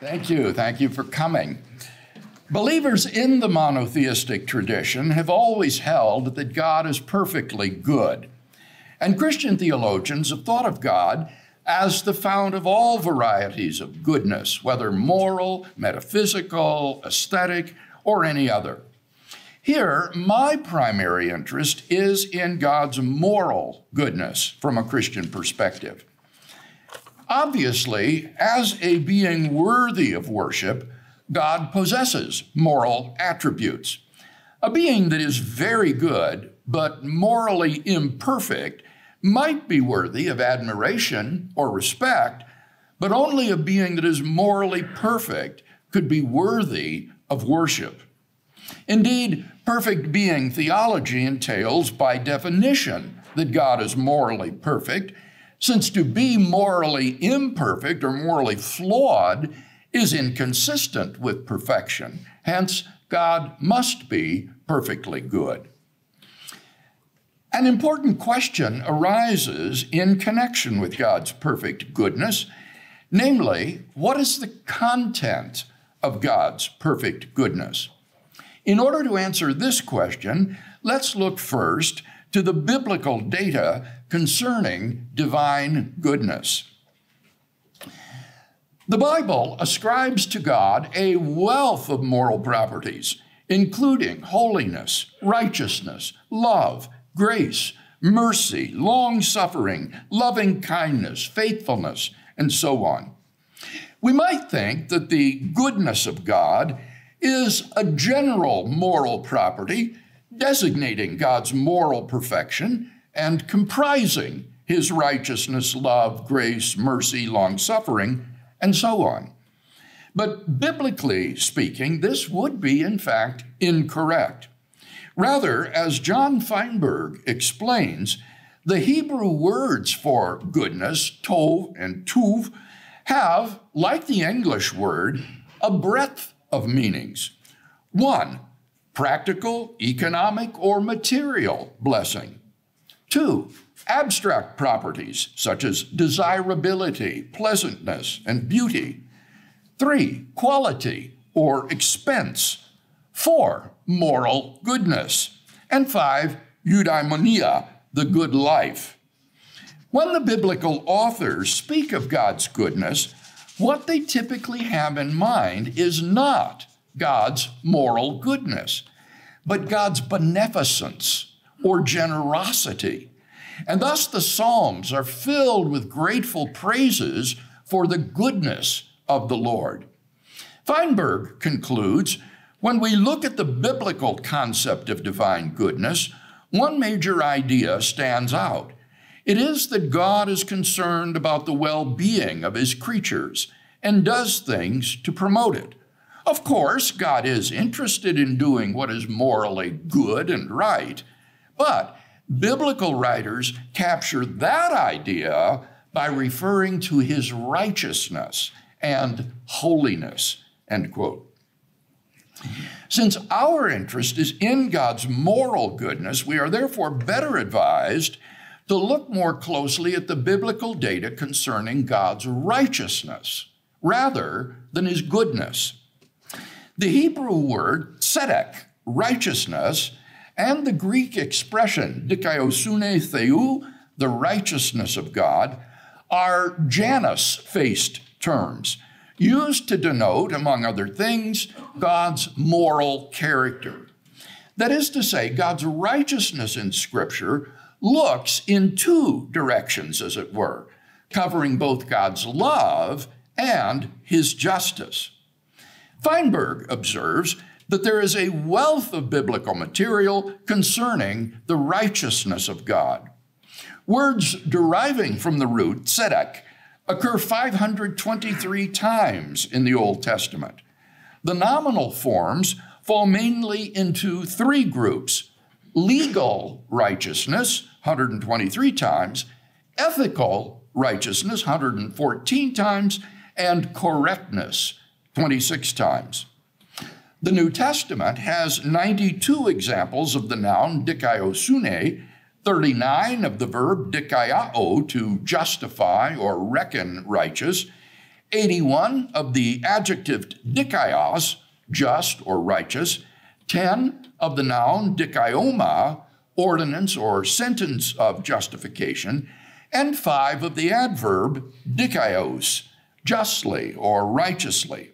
Thank you. Thank you for coming. Believers in the monotheistic tradition have always held that God is perfectly good. And Christian theologians have thought of God as the fount of all varieties of goodness, whether moral, metaphysical, aesthetic, or any other. Here, my primary interest is in God's moral goodness from a Christian perspective. Obviously, as a being worthy of worship, God possesses moral attributes. A being that is very good, but morally imperfect, might be worthy of admiration or respect, but only a being that is morally perfect could be worthy of worship. Indeed, perfect being theology entails, by definition, that God is morally perfect, since to be morally imperfect or morally flawed is inconsistent with perfection. Hence, God must be perfectly good. An important question arises in connection with God's perfect goodness, namely, what is the content of God's perfect goodness? In order to answer this question, let's look first to the biblical data concerning divine goodness. The Bible ascribes to God a wealth of moral properties, including holiness, righteousness, love, grace, mercy, long-suffering, loving kindness, faithfulness, and so on. We might think that the goodness of God is a general moral property designating God's moral perfection and comprising his righteousness, love, grace, mercy, long-suffering, and so on. But biblically speaking, this would be, in fact, incorrect. Rather, as John Feinberg explains, the Hebrew words for goodness, tov and tuv, have, like the English word, a breadth of meanings. One, practical, economic, or material blessing. Two, abstract properties such as desirability, pleasantness, and beauty. Three, quality or expense. Four, moral goodness. And five, eudaimonia, the good life. When the biblical authors speak of God's goodness, what they typically have in mind is not God's moral goodness, but God's beneficence or generosity. And thus the Psalms are filled with grateful praises for the goodness of the Lord. Feinberg concludes, when we look at the biblical concept of divine goodness, one major idea stands out. It is that God is concerned about the well-being of his creatures and does things to promote it. Of course, God is interested in doing what is morally good and right, but biblical writers capture that idea by referring to his righteousness and holiness, end quote. Since our interest is in God's moral goodness, we are therefore better advised to look more closely at the biblical data concerning God's righteousness rather than his goodness. The Hebrew word tzedek, righteousness, and the Greek expression dikaiosune theou, the righteousness of God, are Janus-faced terms used to denote, among other things, God's moral character. That is to say, God's righteousness in Scripture looks in two directions, as it were, covering both God's love and his justice. Feinberg observes that there is a wealth of biblical material concerning the righteousness of God. Words deriving from the root tzedek occur 523 times in the Old Testament. The nominal forms fall mainly into three groups: legal righteousness, 123 times, ethical righteousness, 114 times, and correctness, 26 times. The New Testament has 92 examples of the noun dikaiosune, 39 of the verb dikaiao, to justify or reckon righteous, 81 of the adjective dikaios, just or righteous, 10 of the noun dikaioma, ordinance or sentence of justification, and 5 of the adverb dikaios, justly or righteously.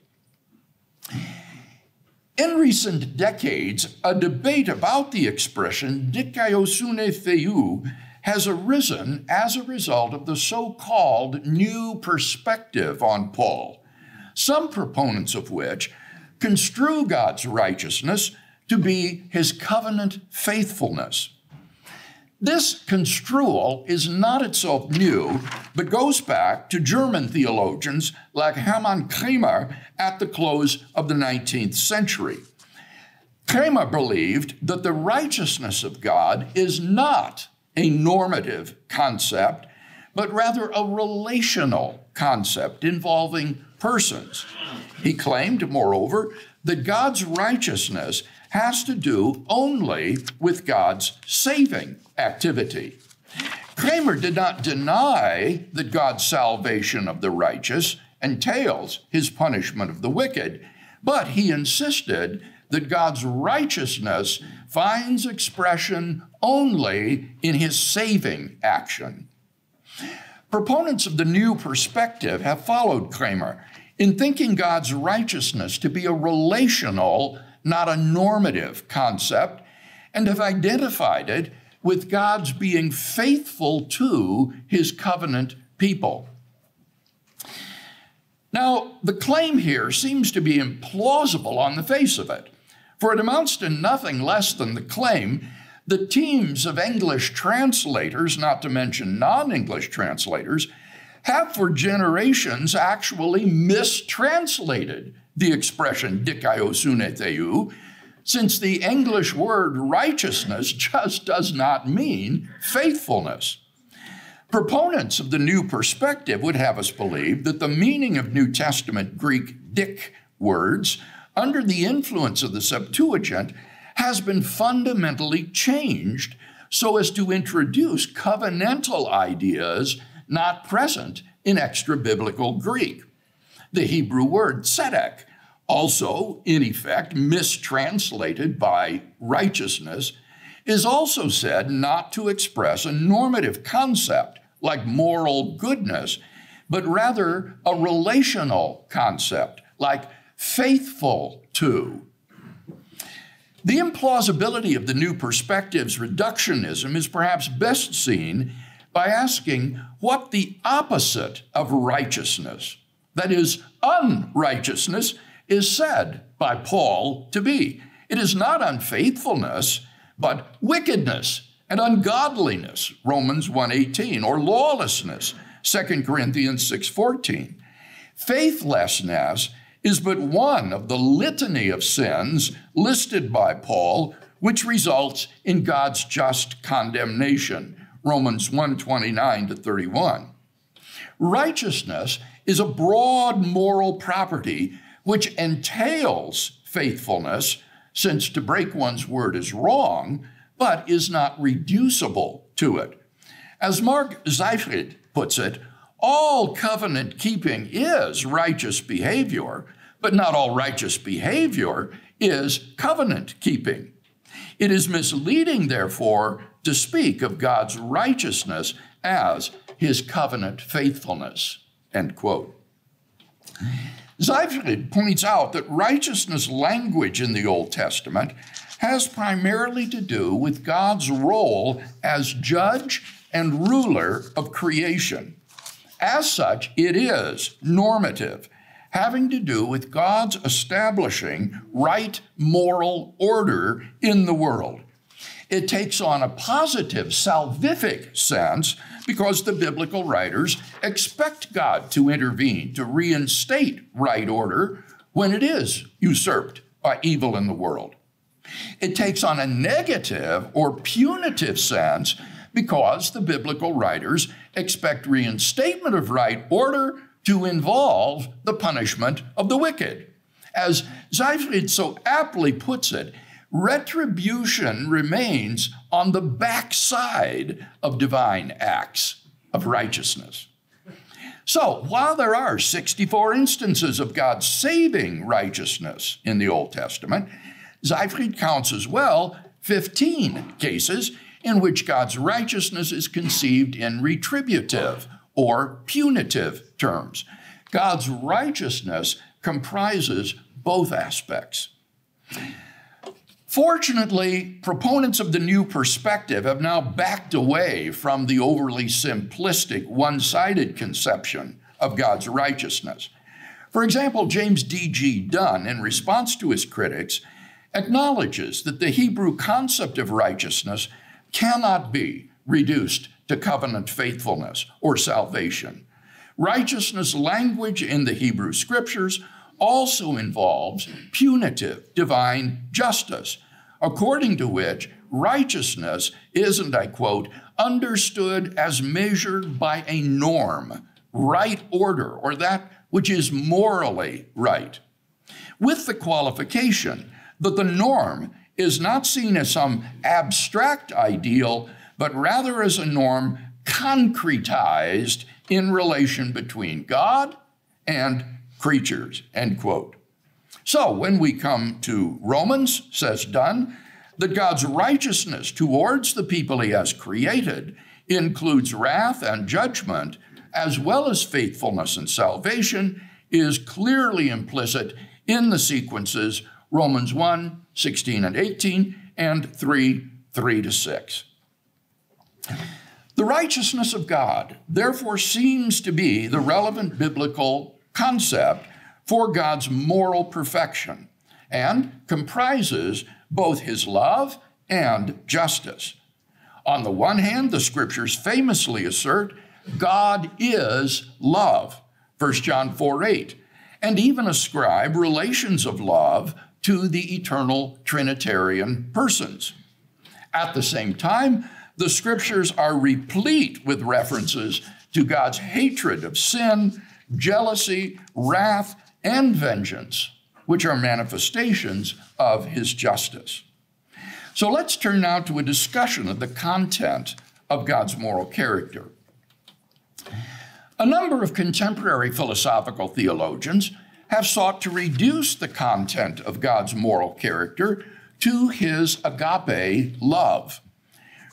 In recent decades, a debate about the expression dikaiosune theou has arisen as a result of the so-called new perspective on Paul, some proponents of which construe God's righteousness to be his covenant faithfulness. This construal is not itself new, but goes back to German theologians like Hermann Kramer at the close of the 19th century. Kramer believed that the righteousness of God is not a normative concept, but rather a relational concept involving persons. He claimed, moreover, that God's righteousness has to do only with God's saving activity. Kramer did not deny that God's salvation of the righteous entails his punishment of the wicked, but he insisted that God's righteousness finds expression only in his saving action. Proponents of the new perspective have followed Kramer in thinking God's righteousness to be a relational, not a normative concept, and have identified it with God's being faithful to his covenant people. Now, the claim here seems to be implausible on the face of it, for it amounts to nothing less than the claim that teams of English translators, not to mention non-English translators, have for generations actually mistranslated the expression dikaiosune theou, since the English word righteousness just does not mean faithfulness. Proponents of the new perspective would have us believe that the meaning of New Testament Greek dik words under the influence of the Septuagint has been fundamentally changed so as to introduce covenantal ideas not present in extra-biblical Greek. The Hebrew word tzedek, also in effect mistranslated by righteousness, is also said not to express a normative concept like moral goodness, but rather a relational concept like faithful to. The implausibility of the new perspective's reductionism is perhaps best seen by asking what the opposite of righteousness, that is, unrighteousness, is said by Paul to be. It is not unfaithfulness, but wickedness and ungodliness, Romans 1:18, or lawlessness, 2 Corinthians 6:14. Faithlessness is but one of the litany of sins listed by Paul, which results in God's just condemnation, Romans 1:29-31. Righteousness is a broad moral property which entails faithfulness, since to break one's word is wrong, but is not reducible to it. As Mark Seifried puts it, all covenant keeping is righteous behavior, but not all righteous behavior is covenant keeping. It is misleading, therefore, to speak of God's righteousness as his covenant faithfulness, end quote. Seifried points out that righteousness language in the Old Testament has primarily to do with God's role as judge and ruler of creation. As such, it is normative, having to do with God's establishing right moral order in the world. It takes on a positive salvific sense because the biblical writers expect God to intervene, to reinstate right order when it is usurped by evil in the world. It takes on a negative or punitive sense because the biblical writers expect reinstatement of right order to involve the punishment of the wicked. As Seifried so aptly puts it, retribution remains on the backside of divine acts of righteousness. So, while there are 64 instances of God's saving righteousness in the Old Testament, Seifried counts as well 15 cases in which God's righteousness is conceived in retributive or punitive terms. God's righteousness comprises both aspects. Fortunately, proponents of the new perspective have now backed away from the overly simplistic, one-sided conception of God's righteousness. For example, James D.G. Dunn, in response to his critics, acknowledges that the Hebrew concept of righteousness cannot be reduced to covenant faithfulness or salvation. Righteousness language in the Hebrew Scriptures also involves punitive divine justice, according to which righteousness is, and I quote, understood as measured by a norm, right order, or that which is morally right, with the qualification that the norm is not seen as some abstract ideal, but rather as a norm concretized in relation between God and creatures, end quote. So when we come to Romans, says Dunn, that God's righteousness towards the people he has created includes wrath and judgment, as well as faithfulness and salvation, is clearly implicit in the sequences Romans 1, 16 and 18, and 3, 3-6. The righteousness of God, therefore, seems to be the relevant biblical concept for God's moral perfection and comprises both his love and justice. On the one hand, the Scriptures famously assert God is love, 1 John 4:8, and even ascribe relations of love to the eternal Trinitarian persons. At the same time, the Scriptures are replete with references to God's hatred of sin, jealousy, wrath, and vengeance, which are manifestations of his justice. So let's turn now to a discussion of the content of God's moral character. A number of contemporary philosophical theologians have sought to reduce the content of God's moral character to his agape love.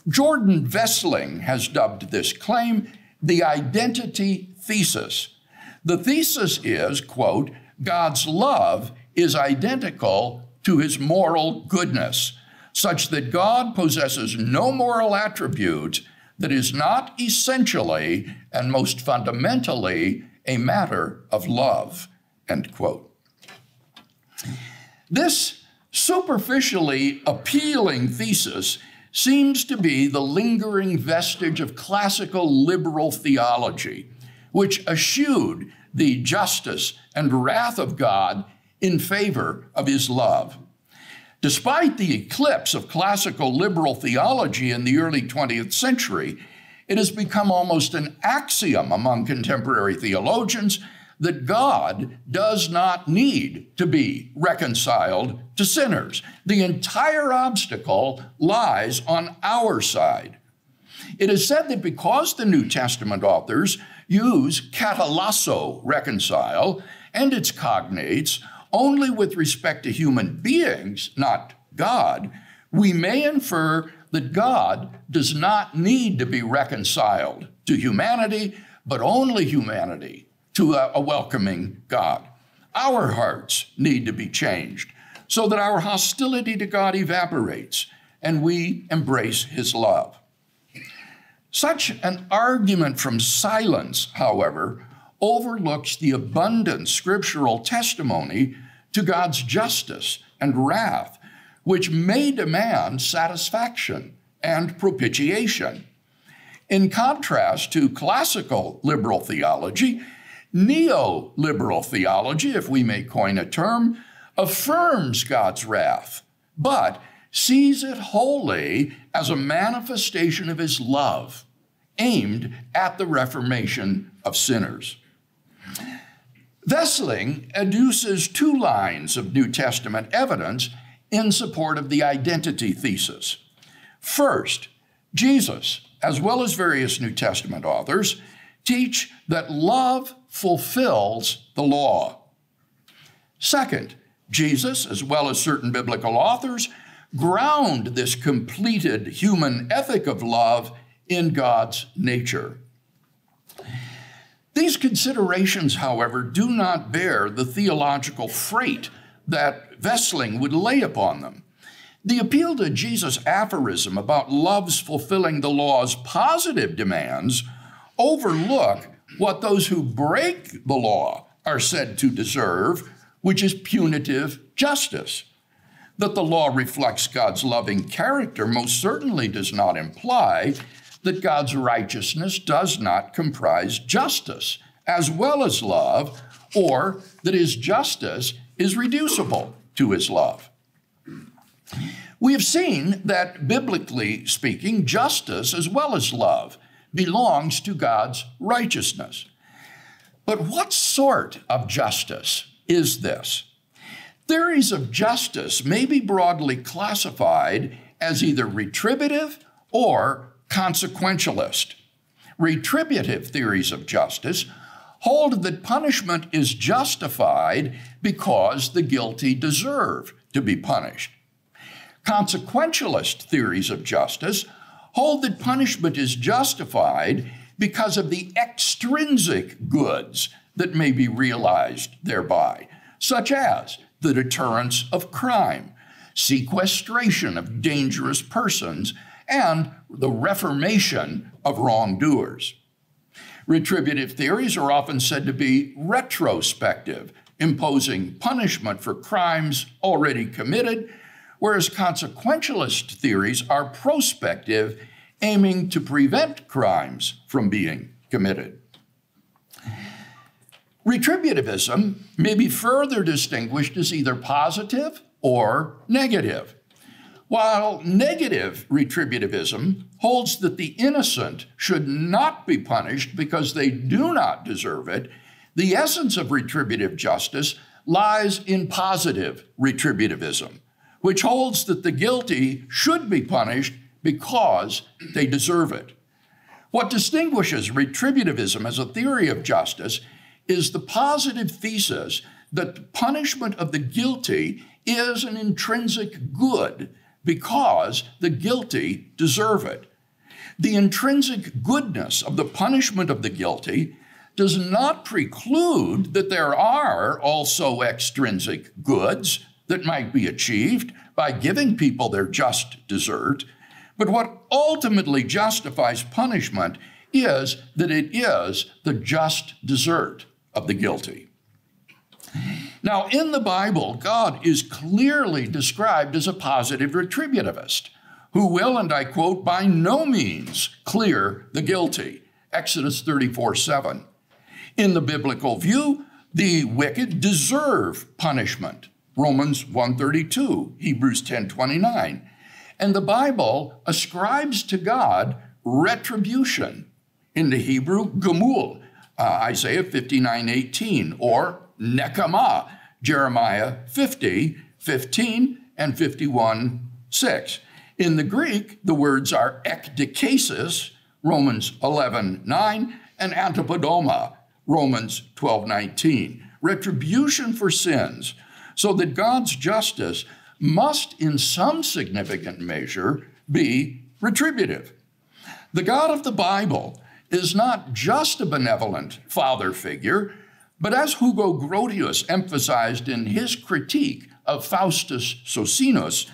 Jordan Vessling has dubbed this claim the identity thesis. The thesis is, quote, God's love is identical to his moral goodness, such that God possesses no moral attribute that is not essentially and most fundamentally a matter of love, end quote. This superficially appealing thesis seems to be the lingering vestige of classical liberal theology, which eschewed the justice and wrath of God in favor of his love. Despite the eclipse of classical liberal theology in the early 20th century, it has become almost an axiom among contemporary theologians that God does not need to be reconciled to sinners. The entire obstacle lies on our side. It is said that because the New Testament authors use katalasso, reconcile, and its cognates only with respect to human beings, not God, we may infer that God does not need to be reconciled to humanity, but only humanity to a welcoming God. Our hearts need to be changed so that our hostility to God evaporates and we embrace his love. Such an argument from silence, however, overlooks the abundant scriptural testimony to God's justice and wrath, which may demand satisfaction and propitiation. In contrast to classical liberal theology, neoliberal theology, if we may coin a term, affirms God's wrath, but sees it wholly as a manifestation of his love, aimed at the reformation of sinners. Vessling adduces two lines of New Testament evidence in support of the identity thesis. First, Jesus, as well as various New Testament authors, teach that love fulfills the law. Second, Jesus, as well as certain biblical authors, ground this completed human ethic of love in God's nature. These considerations, however, do not bear the theological freight that Wessling would lay upon them. The appeal to Jesus' aphorism about love's fulfilling the law's positive demands overlook what those who break the law are said to deserve, which is punitive justice. That the law reflects God's loving character most certainly does not imply that God's righteousness does not comprise justice as well as love, or that his justice is reducible to his love. We have seen that, biblically speaking, justice as well as love belongs to God's righteousness. But what sort of justice is this? Theories of justice may be broadly classified as either retributive or consequentialist. Retributive theories of justice hold that punishment is justified because the guilty deserve to be punished. Consequentialist theories of justice hold that punishment is justified because of the extrinsic goods that may be realized thereby, such as the deterrence of crime, sequestration of dangerous persons, and the reformation of wrongdoers. Retributive theories are often said to be retrospective, imposing punishment for crimes already committed, whereas consequentialist theories are prospective, aiming to prevent crimes from being committed. Retributivism may be further distinguished as either positive or negative. While negative retributivism holds that the innocent should not be punished because they do not deserve it, the essence of retributive justice lies in positive retributivism, which holds that the guilty should be punished because they deserve it. What distinguishes retributivism as a theory of justice is the positive thesis that the punishment of the guilty is an intrinsic good because the guilty deserve it. The intrinsic goodness of the punishment of the guilty does not preclude that there are also extrinsic goods that might be achieved by giving people their just desert, but what ultimately justifies punishment is that it is the just desert of the guilty. Now, in the Bible, God is clearly described as a positive retributivist who will, and I quote, by no means clear the guilty, Exodus 34:7. In the biblical view, the wicked deserve punishment, Romans 1:32, Hebrews 10:29. And the Bible ascribes to God retribution, in the Hebrew, gemul, Isaiah 59:18, or nekama, Jeremiah 50:15 and 51:6. In the Greek, the words are ekdikesis, Romans 11:9, and antipodoma, Romans 12:19. Retribution for sins, so that God's justice must, in some significant measure, be retributive. The God of the Bible is not just a benevolent father figure, but as Hugo Grotius emphasized in his critique of Faustus Socinus,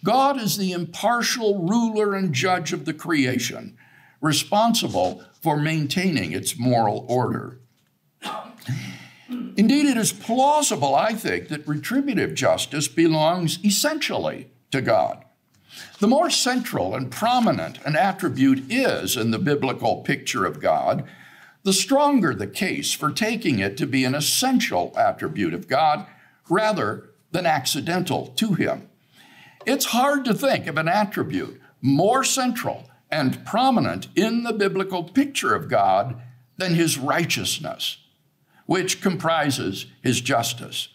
God is the impartial ruler and judge of the creation, responsible for maintaining its moral order. Indeed, it is plausible, I think, that retributive justice belongs essentially to God. The more central and prominent an attribute is in the biblical picture of God, the stronger the case for taking it to be an essential attribute of God rather than accidental to him. It's hard to think of an attribute more central and prominent in the biblical picture of God than his righteousness, which comprises his justice.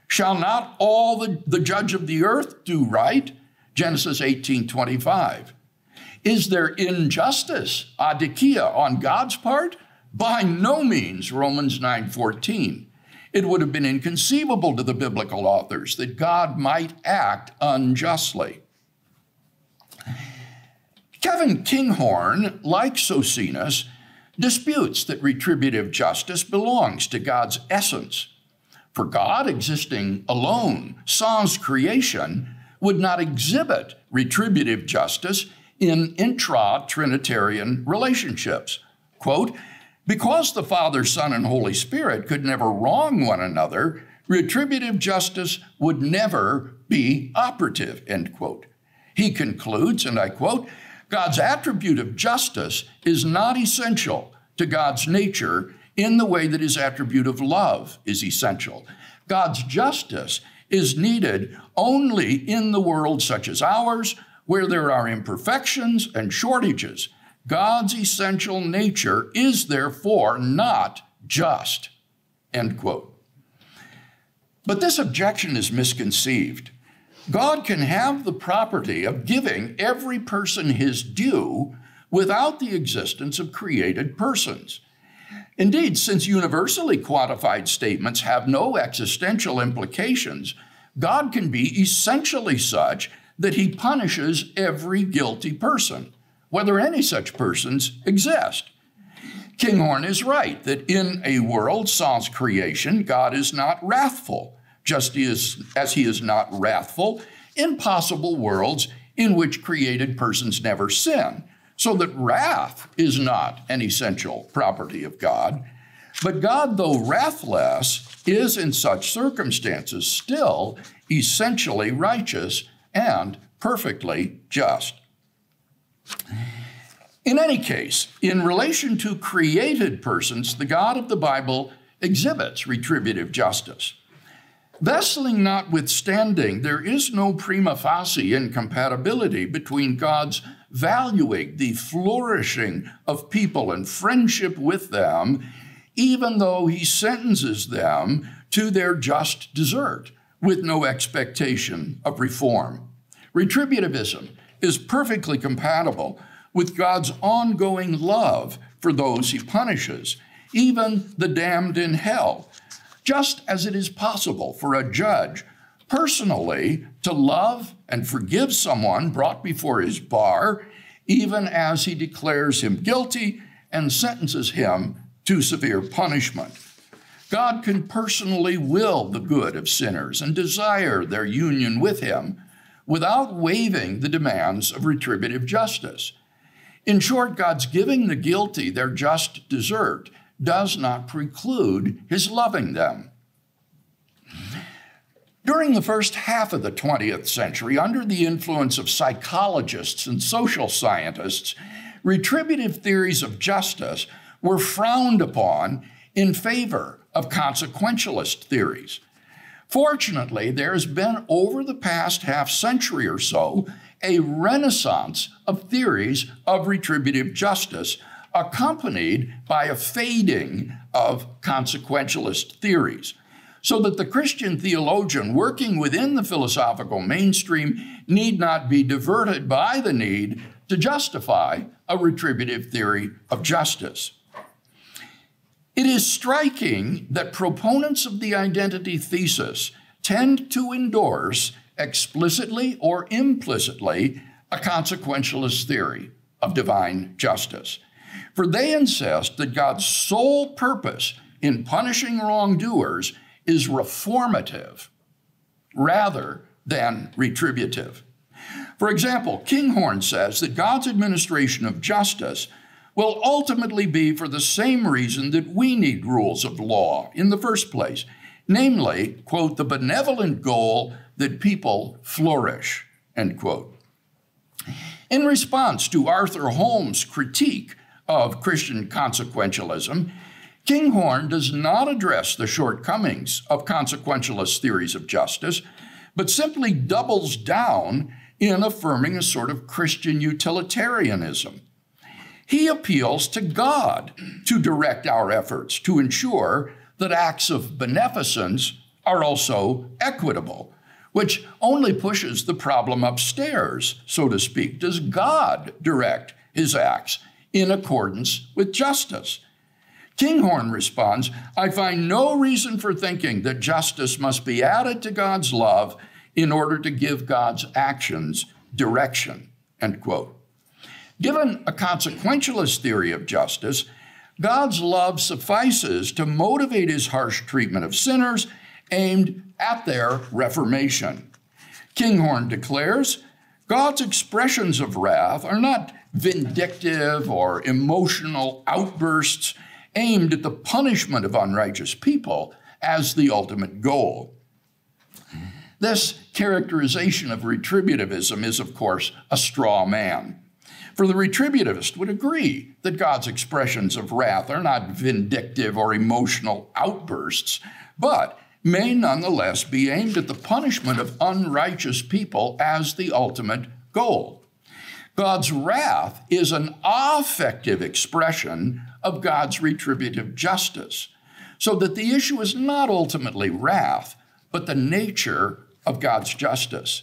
Shall not all the judge of the earth do right? Genesis 18:25. Is there injustice, adikia, on God's part? By no means Romans 9:14. It would have been inconceivable to the biblical authors that God might act unjustly. Kevin Kinghorn, like Socinus, disputes that retributive justice belongs to God's essence. For God, existing alone sans creation, would not exhibit retributive justice in intra-Trinitarian relationships. Quote, because the Father, Son, and Holy Spirit could never wrong one another, retributive justice would never be operative, end quote. He concludes, and I quote, God's attribute of justice is not essential to God's nature in the way that his attribute of love is essential. God's justice is needed only in the world such as ours, where there are imperfections and shortages. God's essential nature is therefore not just, end quote. But this objection is misconceived. God can have the property of giving every person his due without the existence of created persons. Indeed, since universally quantified statements have no existential implications, God can be essentially such that he punishes every guilty person, whether any such persons exist. Kinghorn is right that in a world sans creation, God is not wrathful, just as he is not wrathful in possible worlds in which created persons never sin, so that wrath is not an essential property of God. But God, though wrathless, is in such circumstances still essentially righteous and perfectly just. In any case, in relation to created persons, the God of the Bible exhibits retributive justice. Vestling notwithstanding, there is no prima facie incompatibility between God's valuing the flourishing of people and friendship with them, even though he sentences them to their just desert with no expectation of reform. Retributivism is perfectly compatible with God's ongoing love for those he punishes, even the damned in hell, just as it is possible for a judge personally to love and forgive someone brought before his bar, even as he declares him guilty and sentences him to severe punishment. God can personally will the good of sinners and desire their union with him without waiving the demands of retributive justice. In short, God's giving the guilty their just desert does not preclude his loving them. During the first half of the 20th century, under the influence of psychologists and social scientists, retributive theories of justice were frowned upon in favor of consequentialist theories. Fortunately, there has been, over the past half century or so, a renaissance of theories of retributive justice, accompanied by a fading of consequentialist theories, so that the Christian theologian working within the philosophical mainstream need not be diverted by the need to justify a retributive theory of justice. It is striking that proponents of the identity thesis tend to endorse, explicitly or implicitly, a consequentialist theory of divine justice. For they insist that God's sole purpose in punishing wrongdoers is reformative rather than retributive. For example, Kinghorn says that God's administration of justice will ultimately be for the same reason that we need rules of law in the first place, namely, quote, the benevolent goal that people flourish, end quote. In response to Arthur Holmes' critique of Christian consequentialism, Kinghorn does not address the shortcomings of consequentialist theories of justice, but simply doubles down in affirming a sort of Christian utilitarianism. He appeals to God to direct our efforts to ensure that acts of beneficence are also equitable, which only pushes the problem upstairs, so to speak. Does God direct his acts in accordance with justice? Kinghorn responds, I find no reason for thinking that justice must be added to God's love in order to give God's actions direction, end quote. Given a consequentialist theory of justice, God's love suffices to motivate his harsh treatment of sinners aimed at their reformation. Kinghorn declares, God's expressions of wrath are not vindictive or emotional outbursts aimed at the punishment of unrighteous people as the ultimate goal. This characterization of retributivism is, of course, a straw man. For the retributivist would agree that God's expressions of wrath are not vindictive or emotional outbursts, but may nonetheless be aimed at the punishment of unrighteous people as the ultimate goal. God's wrath is an affective expression of God's retributive justice, so that the issue is not ultimately wrath, but the nature of God's justice.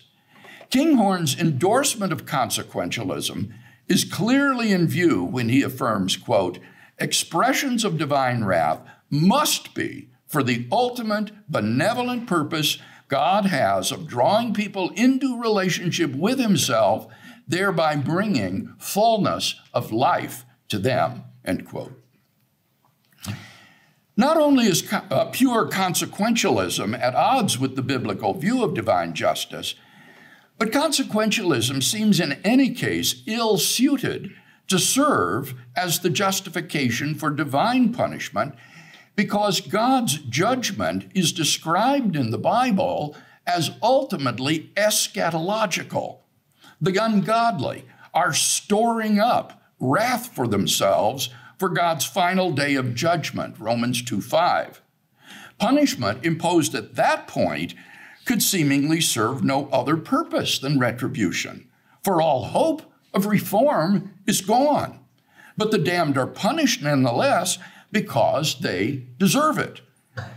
Kinghorn's endorsement of consequentialism is clearly in view when he affirms, quote, expressions of divine wrath must be for the ultimate benevolent purpose God has of drawing people into relationship with himself, thereby bringing fullness of life to them, end quote. Not only is pure consequentialism at odds with the biblical view of divine justice, but consequentialism seems in any case ill-suited to serve as the justification for divine punishment, because God's judgment is described in the Bible as ultimately eschatological. The ungodly are storing up wrath for themselves for God's final day of judgment, Romans 2:5. Punishment imposed at that point could seemingly serve no other purpose than retribution, for all hope of reform is gone. But the damned are punished nonetheless because they deserve it.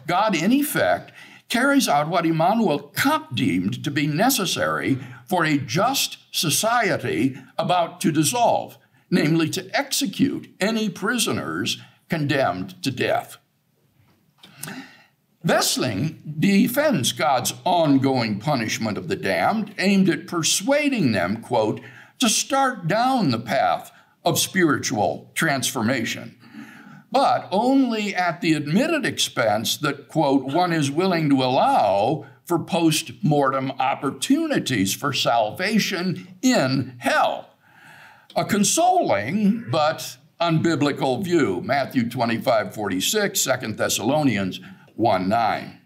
God, in effect, carries out what Immanuel Kant deemed to be necessary for a just society about to dissolve, namely to execute any prisoners condemned to death. Wessling defends God's ongoing punishment of the damned, aimed at persuading them, quote, to start down the path of spiritual transformation, but only at the admitted expense that, quote, one is willing to allow for post-mortem opportunities for salvation in hell. A consoling but unbiblical view, Matthew 25:46, 2 Thessalonians 1:9.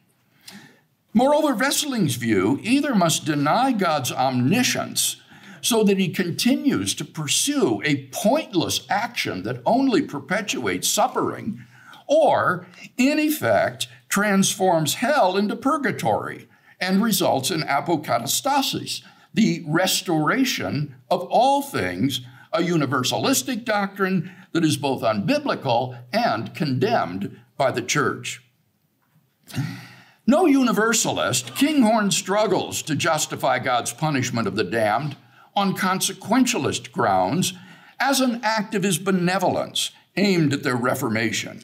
Moreover, Wessling's view either must deny God's omniscience so that he continues to pursue a pointless action that only perpetuates suffering, or, in effect, transforms hell into purgatory and results in apokatastasis, the restoration of all things, a universalistic doctrine that is both unbiblical and condemned by the church. No universalist, Kinghorn struggles to justify God's punishment of the damned on consequentialist grounds as an act of his benevolence aimed at their reformation.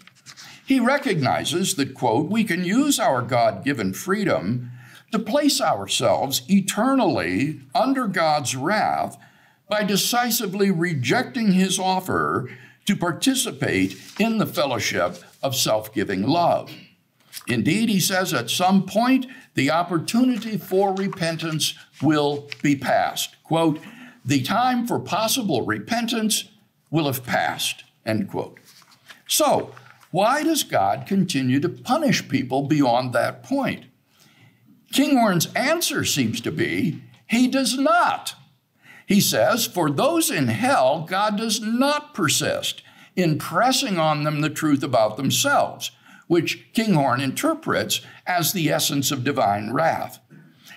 He recognizes that, quote, we can use our God-given freedom to place ourselves eternally under God's wrath by decisively rejecting his offer to participate in the fellowship of self-giving love. Indeed, he says, at some point, the opportunity for repentance will be past. Quote, the time for possible repentance will have passed, end quote. So, why does God continue to punish people beyond that point? Kinghorn's answer seems to be, he does not. He says, for those in hell, God does not persist in pressing on them the truth about themselves, which Kinghorn interprets as the essence of divine wrath.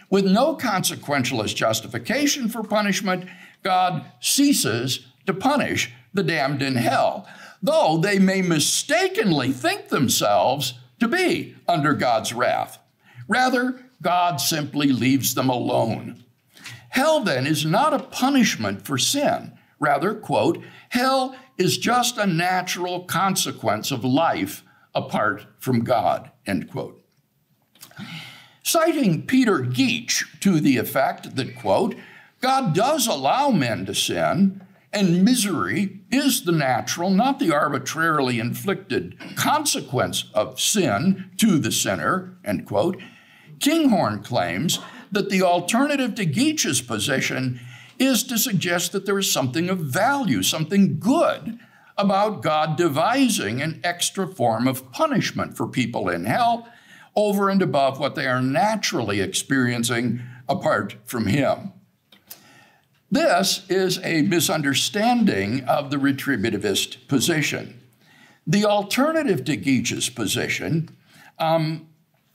With no consequentialist justification for punishment, God ceases to punish the damned in hell, though they may mistakenly think themselves to be under God's wrath. Rather, God simply leaves them alone. Hell, then, is not a punishment for sin. Rather, quote, hell is just a natural consequence of life apart from God, end quote. Citing Peter Geach to the effect that, quote, God does allow men to sin, and misery is the natural, not the arbitrarily inflicted consequence of sin to the sinner, end quote, Kinghorn claims that the alternative to Geach's position is to suggest that there is something of value, something good about God devising an extra form of punishment for people in hell over and above what they are naturally experiencing apart from Him. This is a misunderstanding of the retributivist position. The alternative to Geach's position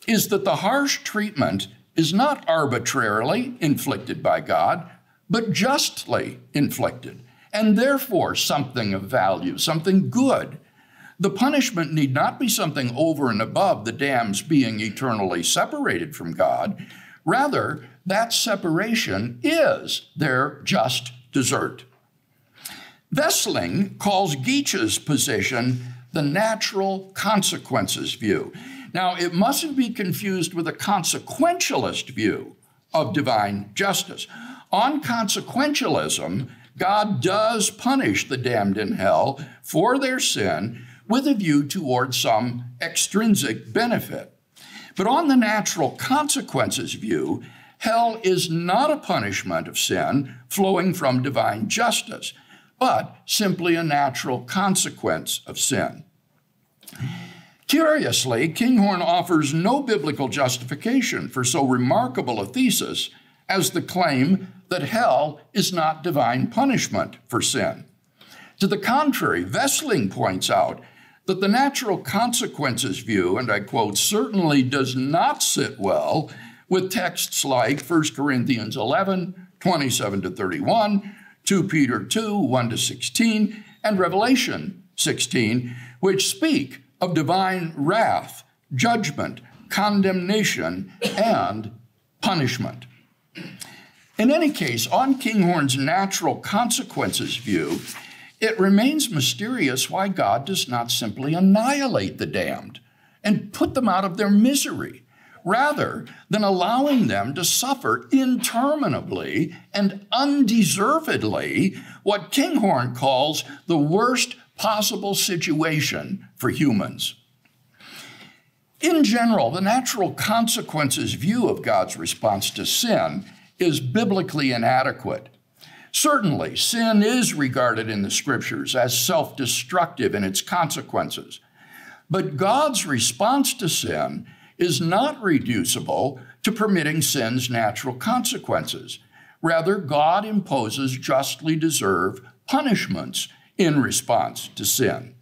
is that the harsh treatment is not arbitrarily inflicted by God, but justly inflicted, and therefore something of value, something good. The punishment need not be something over and above the damned's being eternally separated from God. Rather, that separation is their just desert. Wessling calls Geach's position the natural consequences view. Now, it mustn't be confused with a consequentialist view of divine justice. On consequentialism, God does punish the damned in hell for their sin with a view toward some extrinsic benefit. But on the natural consequences view, hell is not a punishment of sin flowing from divine justice, but simply a natural consequence of sin. Curiously, Kinghorn offers no biblical justification for so remarkable a thesis as the claim that hell is not divine punishment for sin. To the contrary, Wessling points out that the natural consequences view, and I quote, certainly does not sit well with texts like 1 Corinthians 11, 27 to 31, 2 Peter 2, 1 to 16, and Revelation 16, which speak of divine wrath, judgment, condemnation, and punishment. In any case, on Kinghorn's natural consequences view, it remains mysterious why God does not simply annihilate the damned and put them out of their misery, rather than allowing them to suffer interminably and undeservedly what Kinghorn calls the worst possible situation for humans. In general, the natural consequences view of God's response to sin is biblically inadequate. Certainly, sin is regarded in the scriptures as self-destructive in its consequences, but God's response to sin is not reducible to permitting sin's natural consequences. Rather, God imposes justly deserved punishments in response to sin.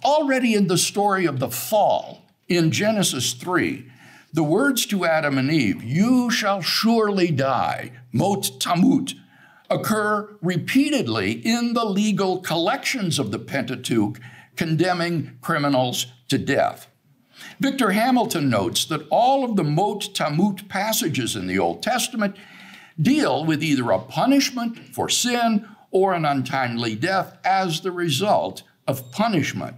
Already in the story of the fall in Genesis 3, the words to Adam and Eve, "You shall surely die," mot tamut, occur repeatedly in the legal collections of the Pentateuch, condemning criminals to death. Victor Hamilton notes that all of the mot tamut passages in the Old Testament deal with either a punishment for sin or an untimely death as the result of punishment,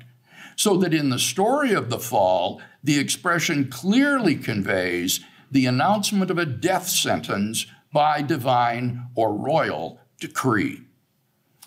so that in the story of the fall, the expression clearly conveys the announcement of a death sentence by divine or royal decree.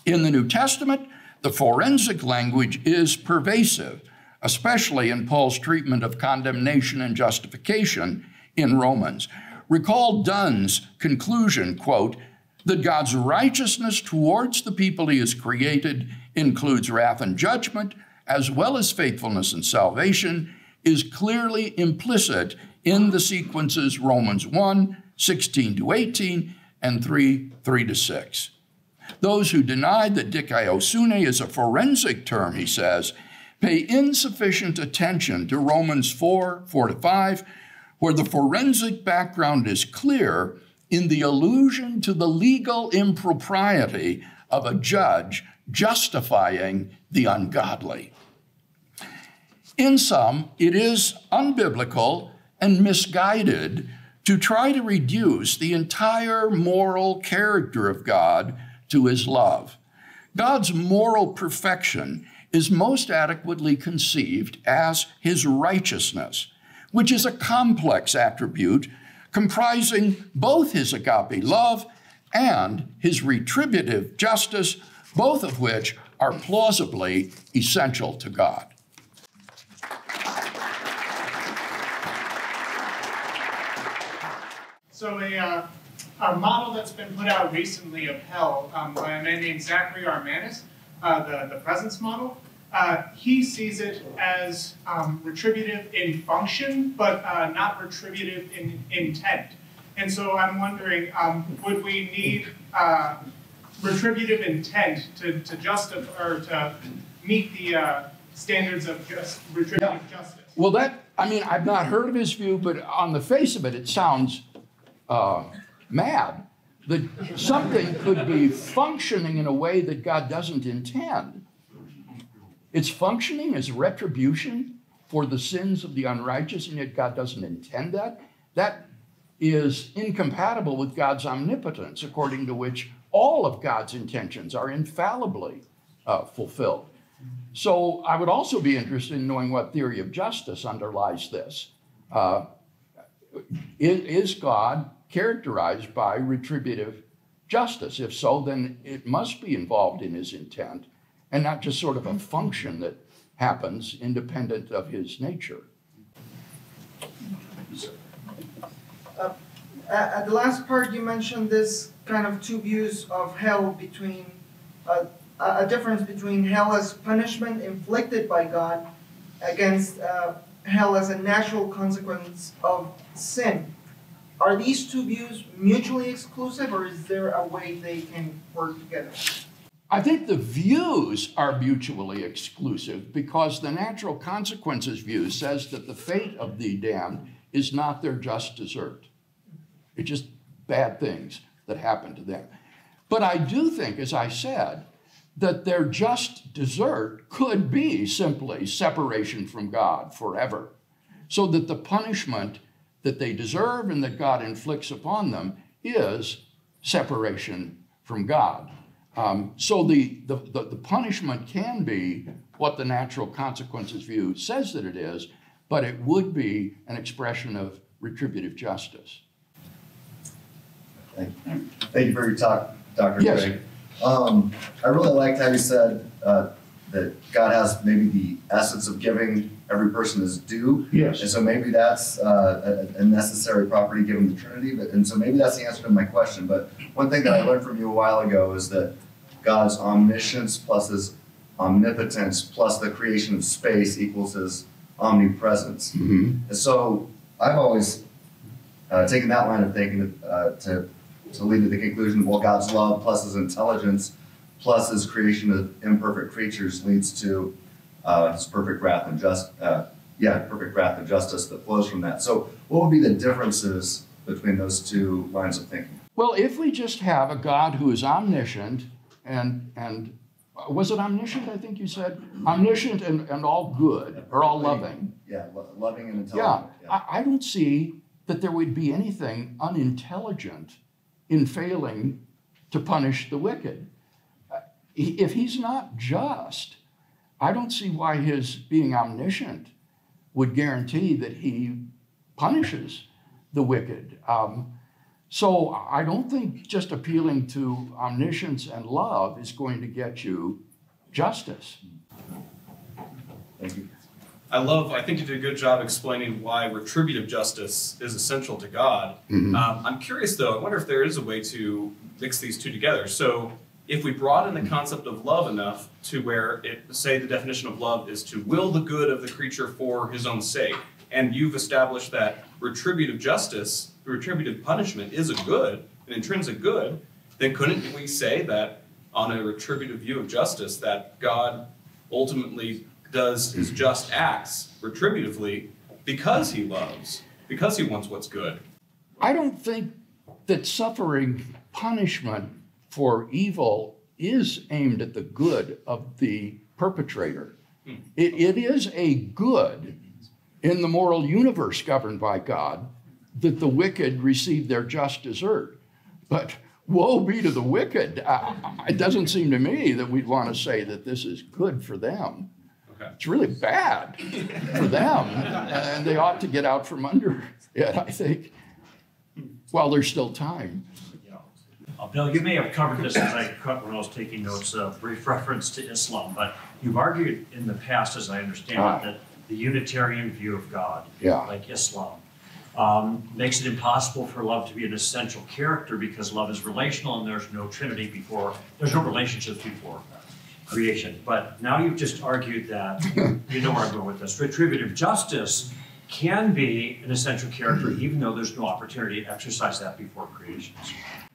In the New Testament, the forensic language is pervasive, especially in Paul's treatment of condemnation and justification in Romans. Recall Dunn's conclusion, quote, that God's righteousness towards the people he has created includes wrath and judgment, as well as faithfulness and salvation, is clearly implicit in the sequences Romans 1, 16 to 18, and 3, 3 to 6. Those who deny that dikaiosune is a forensic term, he says, pay insufficient attention to Romans 4, 4 to 5, where the forensic background is clear in the allusion to the legal impropriety of a judge justifying the ungodly. In sum, it is unbiblical and misguided to try to reduce the entire moral character of God to his love. God's moral perfection is most adequately conceived as his righteousness, which is a complex attribute comprising both his agape love and his retributive justice, both of which are plausibly essential to God. So a model that's been put out recently of hell by a man named Zachary Armanis, the presence model, he sees it as retributive in function, but not retributive in intent. And so I'm wondering, would we need retributive intent to justify or to meet the standards of retributive justice? Well, I've not heard of his view, but on the face of it, it sounds mad that something could be functioning in a way that God doesn't intend. It's functioning as retribution for the sins of the unrighteous, and yet God doesn't intend that. That is incompatible with God's omnipotence, according to which all of God's intentions are infallibly fulfilled. So I would also be interested in knowing what theory of justice underlies this. Is God characterized by retributive justice? If so, then it must be involved in his intent and not just sort of a function that happens independent of his nature. At the last part, you mentioned this kind of two views of hell between a difference between hell as punishment inflicted by God against hell as a natural consequence of sin. Are these two views mutually exclusive, or is there a way they can work together? I think the views are mutually exclusive because the natural consequences view says that the fate of the damned is not their just desert. It's just bad things that happen to them. But I do think, as I said, that their just desert could be simply separation from God forever, so that the punishment that they deserve and that God inflicts upon them is separation from God. So the punishment can be what the natural consequences view says that it is, but it would be an expression of retributive justice. Thank you for your talk, Dr. Yes. Craig. I really liked how you said that God has maybe the essence of giving every person his due. Yes. And so maybe that's a necessary property given the Trinity. And so maybe that's the answer to my question. But one thing that I learned from you a while ago is that God's omniscience plus his omnipotence plus the creation of space equals his omnipresence. Mm-hmm. And so I've always taken that line of thinking to lead to the conclusion, well, God's love plus his intelligence plus his creation of imperfect creatures leads to his perfect wrath and perfect wrath and justice that flows from that. So what would be the differences between those two lines of thinking? Well, if we just have a God who is omniscient and was it omniscient, I think you said? Omniscient and all good, or all loving. Yeah, loving and intelligent. Yeah, I don't see that there would be anything unintelligent in failing to punish the wicked. If he's not just, I don't see why his being omniscient would guarantee that he punishes the wicked. So I don't think just appealing to omniscience and love is going to get you justice. Thank you. I think you did a good job explaining why retributive justice is essential to God. Mm-hmm. I'm curious though, I wonder if there is a way to mix these two together. So if we broaden the concept of love enough to where say the definition of love is to will the good of the creature for his own sake, and you've established that retributive justice, retributive punishment is a good, an intrinsic good, then couldn't we say that on a retributive view of justice that God ultimately does his just acts retributively because he loves, because he wants what's good? I don't think that suffering punishment for evil is aimed at the good of the perpetrator. It is a good in the moral universe governed by God that the wicked receive their just desert. But woe be to the wicked. It doesn't seem to me that we'd want to say that this is good for them. Okay. It's really bad for them, and they ought to get out from under it, I think, while there's still time. Bill, you may have covered this as when I was taking notes, a brief reference to Islam, but you've argued in the past, as I understand it, that the Unitarian view of God, like Islam, makes it impossible for love to be an essential character because love is relational and there's no there's no relationships before creation. But now you've just argued that, you know where I'm going with this, retributive justice can be an essential character even though there's no opportunity to exercise that before creation.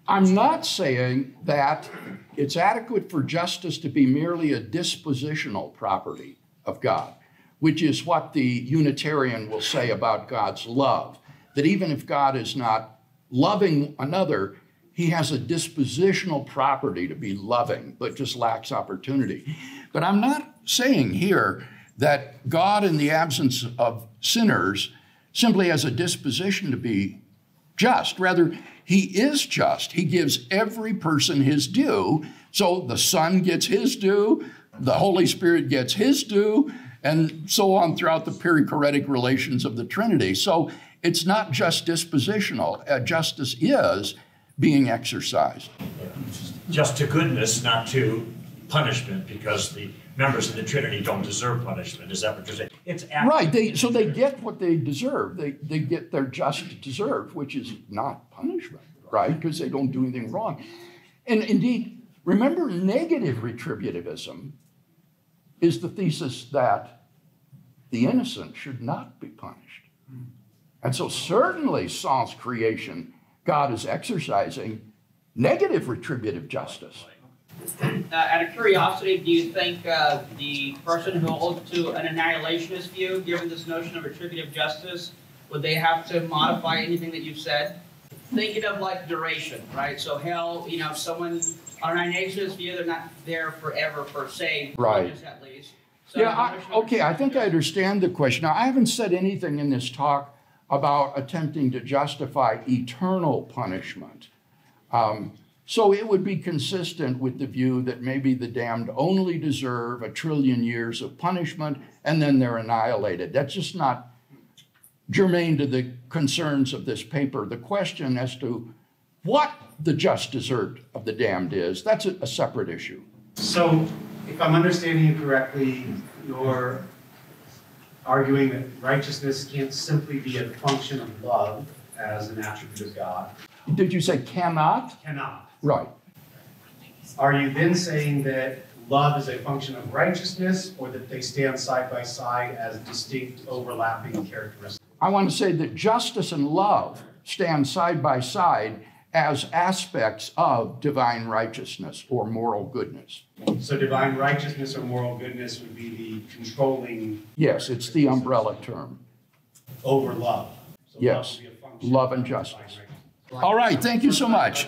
I'm not saying that it's adequate for justice to be merely a dispositional property of God, which is what the Unitarian will say about God's love, that even if God is not loving another, he has a dispositional property to be loving, but just lacks opportunity. But I'm not saying here that God, in the absence of sinners, simply has a disposition to be just. Rather, he is just. He gives every person his due. So the Son gets his due, the Holy Spirit gets his due, and so on throughout the perichoretic relations of the Trinity. So it's not just dispositional. Justice is being exercised. Just to goodness, not to punishment, because the members of the Trinity don't deserve punishment. Is that what you're saying? It's right. So they get what they deserve. They get their just deserved, which is not punishment, right? Because they don't do anything wrong. And indeed, remember, negative retributivism is the thesis that the innocent should not be punished. And so certainly, sans creation, God is exercising negative retributive justice. Out of curiosity, do you think the person who holds to an annihilationist view, given this notion of retributive justice, would they have to modify anything that you've said? Thinking of like duration, right? So hell, you know, someone on an annihilationist view, they're not there forever per se, right? At least. So I think I understand the question. Now, I haven't said anything in this talk about attempting to justify eternal punishment. So it would be consistent with the view that maybe the damned only deserve 1 trillion years of punishment and then they're annihilated. That's just not germane to the concerns of this paper. The question as to what the just desert of the damned is, that's a separate issue. So if I'm understanding you correctly, you're arguing that righteousness can't simply be a function of love as an attribute of God. Did you say cannot? Cannot. Right. Are you then saying that love is a function of righteousness, or that they stand side by side as distinct overlapping characteristics? I want to say that justice and love stand side by side as aspects of divine righteousness or moral goodness. So divine righteousness or moral goodness would be the controlling... Yes, it's the umbrella term. Over love. So yes, love and justice. All right, thank you so much.